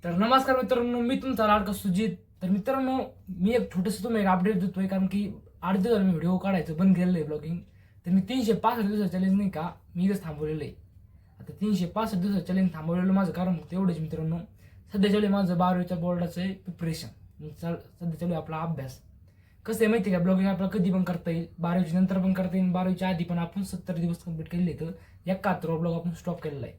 तर नमस्कार मित्रांनो, मी तुमचा लाडका सुजित. तर मित्रांनो, मी एक छोटंसं तुम्ही एक अपडेट देतोय, कारण की 8 दिवस मी व्हिडिओ काढायचं बंद केलेलं आहे ब्लॉगिंग. तर मी 365 दिवसाचं चॅलेंज नाही का, मी इथंच थांबवलेलं आहे. आता 365 दिवसाचं चॅलेंज थांबवलेलं माझं कारण फक्त एवढंच मित्रांनो, सध्या चालू आहे माझं 12वीच्या बोर्डाचं आहे प्रिपरेशन. सध्या चालू आहे आपला अभ्यास. कसं आहे माहिती आहे का, ब्लॉगिंग आपल्याला कधी पण करता येईल, 12वीच्या नंतर पण करता येईल, 12वीच्या आधी पण. आपण 70 दिवस कंप्लीट केलेले, तर 71 ब्लॉग आपण स्टॉप केलेला आहे.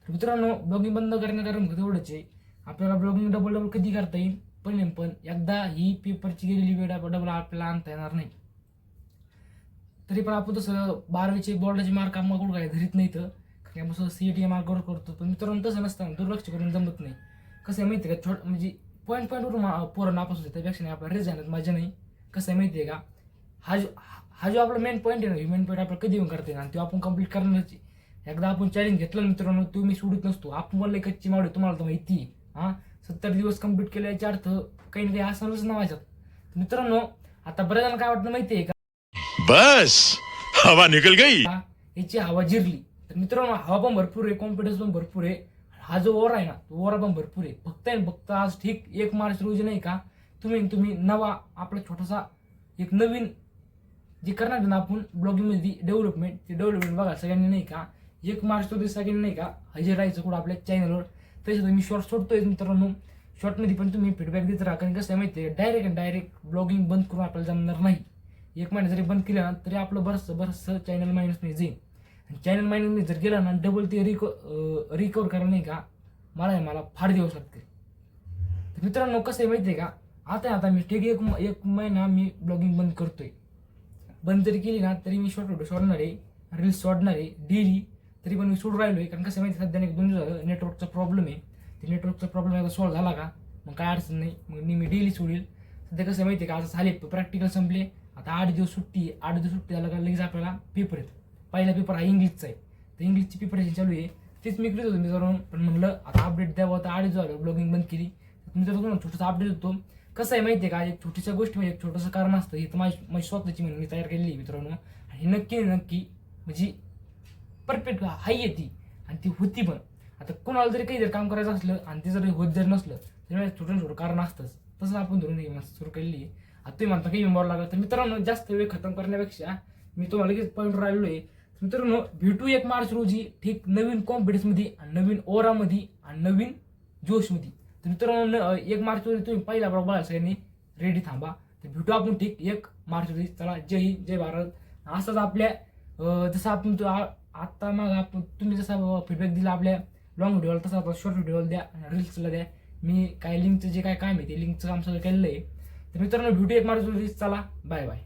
तर मित्रांनो, ब्लॉगिंग बंद करण्याचं कारण फक्त एवढंच आहे, आपल्याला ब्लॉगिंग डबल कधी करता येईल, पण एकदा ही पेपरची गेलेली वेळ डबल आपल्याला आणता येणार नाही. तरी पण आपण तसं 12वीचे बोर्डाचे मार्क आम्हाला काय धरीत नाही, तर आपण सीईटी मार्कवर करतो. पण मित्रांनो, तसं नसतं, दुर्लक्ष करून जमत नाही. कसं आहे माहिती आहे का, म्हणजे पॉईंटवरून पोरं नापास होते, त्यापेक्षा नाही आपल्या रिझल्ट माझ्या नाही. कसं आहे माहिती आहे का, हा जो आपला मेन पॉईंट आहे ना, मेन पॉईंट आपल्याला कधी पण करता येईल आणि तो आपण कंप्लीट करण्याची एकदा आपण चॅलेंज घेतलं मित्रांनो, तो मी सोडत नसतो. आपण बोलले कच्ची मावडे, तुम्हाला तर माहिती आहे. 70 दिवस कंप्लीट केल्याचा अर्थ काही ना काही असणारच ना माझ्यात. मित्रांनो, आता बऱ्याच जण काय वाटतं माहिती आहे का, बस हवा निकल गई. याची हवा जिरली. तर मित्रांनो, हवा पण भरपूर आहे, कॉन्फिडन्स पण भरपूर आहे. हा जो ओरा आहे ना, तो ओरा पण भरपूर आहे. फक्त आज ठीक 1 मार्च रोजी नाही का, तुम्ही नवा आपला छोटासा एक नवीन जे करणार ना आपण ब्लॉगिंगमध्ये डेव्हलपमेंट, ते डेव्हलपमेंट बघा सगळ्यांनी नाही का. 1 मार्च रोजी सगळ्यांनी नाही का हजर राहायचं कुठं आपल्या चॅनलवर. तसं मी शॉर्ट सोडतोय मित्रांनो, शॉर्टमध्ये पण तुम्ही फीडबॅक देत राहा. कारण कसं आहे माहिती आहे, डायरेक्ट ब्लॉगिंग बंद करून आपल्याला जमणार नाही. 1 महिना जरी बंद केलं ना, तरी आपलं बरंचसं चॅनल मायनसमध्ये जाईल. आणि चॅनल मायनसमध्ये जर गेलं ना, डबल ते रिकवर करा नाही का, मला फार दिवस लागते. तर मित्रांनो, कसं आहे माहिती आहे का, आता मी ठीक 1 महिना मी ब्लॉगिंग बंद करतोय. बंद जरी केली ना, तरी मी शॉर्ट व्हिडिओ सोडणार आहे, रील्स सोडणार आहे डेली. तरी पण मी सोडून राहिलो आहे, कारण कसं माहिती सध्या 2 दिवस झालं नेटवर्कचा प्रॉब्लेम आहे. ते नेटवर्कचा प्रॉब्लेम एकदा सॉल्व्ह झाला का मग काय अडचण नाही, मग मी डेली सोडेल. सध्या कसं माहिती आहे का, आता झाले प्रॅक्टिकल संपले, आता 8 दिवस सुट्टी आहे. 8 दिवस सुट्टी झालं का लगेच आपल्याला पेपर आहेत. पहिला पेपर हा इंग्लिशचा आहे, तर इंग्लिशची प्रिपरेशन चालू आहे. तेच मी करत होतो मित्रांनो, पण म्हणलं आता अपडेट द्यावं. आता 8 दिवस झालं ब्लॉगिंग बंद केली. मित्रांनो, छोटासा अपडेट होतो. कसं आहे माहिती आहे का, एक छोटीशा गोष्ट म्हणजे एक छोटंसं कारण असतं. हे तर माझी स्वतःची म्हणून मी तयार केलेली आहे मित्रांनो. आणि नक्की म्हणजे परफेक्ट हाय आहे ती, आणि ती होती पण. आता कोणाला जरी काही जर काम करायचं असलं आणि ते जर होत जर नसलं, तर छोटं कारण असतंच. तसं आपण धरून सुरू केलेली आहे. आता तुम्ही म्हणता काही मेंबर लागला, तर मित्रांनो जास्त वेळ खतम करण्यापेक्षा मी तुम्हाला लगेच पॉईंट राहिलो आहे. मित्रांनो, भेटू 1 मार्च रोजी ठीक नवीन कॉन्फिडन्समध्ये आणि नवीन ओरामध्ये आणि नवीन जोशमध्ये. तर मित्रांनो, 1 मार्च रोजी तुम्ही पहिला ब्लॉग बघायला सगळ्यांनी रेडी थांबा. तर भेटू आपण ठीक 1 मार्च रोजी. चला, जय हिंद, जय भारत. असंच आपल्या जसं आपण आता मग आपण तुम्ही जसा फीडबॅक दिला आपल्या लॉंग व्हिडिओला, तसा आता शॉर्ट व्हिडिओला द्या, रील्सला द्या. मी काय लिंकचं जे काय काम आहे ते लिंकचं काम सगळं केलेलं आहे. तर मित्रांनो, भेटू 1 मार्च रोजी. चला, बाय बाय.